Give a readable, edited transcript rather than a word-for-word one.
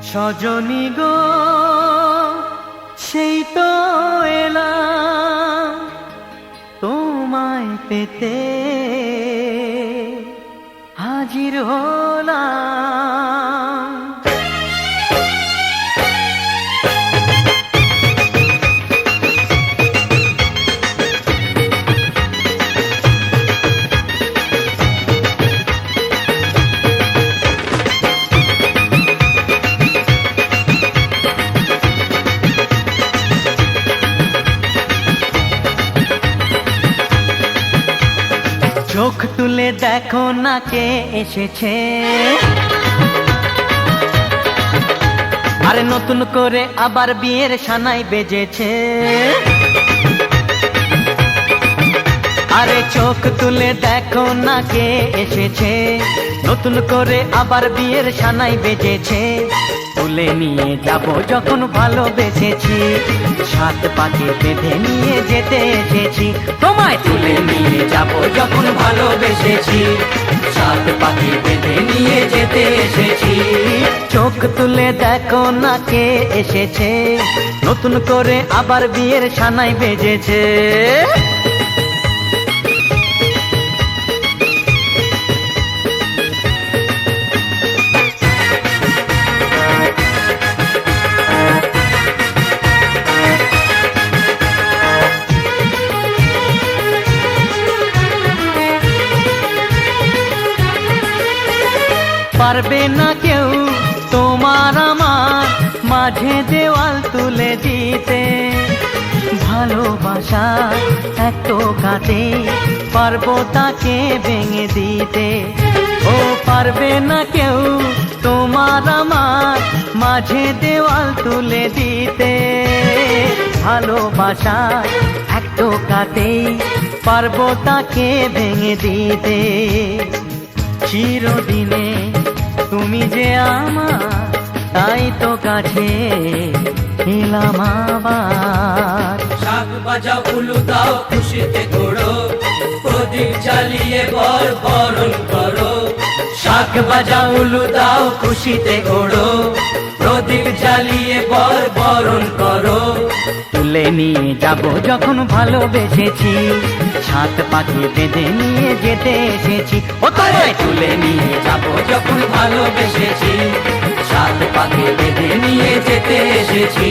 সজনী গো সেই তো এলাম তোমায় পেতে হাজির হলাম। চোখ তুলে দেখো না কে এসেছে, আরে নতুন করে আবার বিয়ের সানাই বেজেছে। আরে চোখ তুলে দেখো না কে এসেছে, নতুন করে আবার বিয়ের সানাই বেজেছে। তুলে নিয়ে যাব যখন ভালোবেসেছি, সাত পাকে বেঁধে নিয়ে যেতে এসেছি। তোমায় তুলে নিয়ে যাব যখন ভালোবেসেছি, সাত পাকে বেঁধে নিয়ে যেতে এসেছি। চোখ তুলে দেখো না কে এসেছে, নতুন করে আবার বিয়ের সানাই বেজেছে। পারবে না কেউ তোমার আমার মাঝে দেওয়াল তুলে দিতে, ভালোবাসা এক টোকাতে পারবো তাকে ভেঙে দিতে। ও পারবে না কেউ তোমার আমার মাঝে দেওয়াল তুলে দিতে, ভালোবাসা এক টোকাতে পারবো তাকে ভেঙে দিতে। চিরদিনে তুমি যে আমার, তাই তো কাছে এলাম আবার। শাক বাজাও উলু দাও খুশিতে ঘোড়ো, প্রদীপ জ্বালিয়ে বরণ করো। শাক বাজাও উলু দাও খুশিতে ওড়ো, প্রদীপ জ্বালিয়ে বরণ করো। তুলে নিয়ে যাব যখন ভালোবেসেছি, সাত পাকে বেঁধে নিয়ে যেতে এসেছি। ও তোমায় তুলে নিয়ে যাব যখন ভালোবেসেছি, সাত পাকে বেঁধে নিয়ে যেতে এসেছি।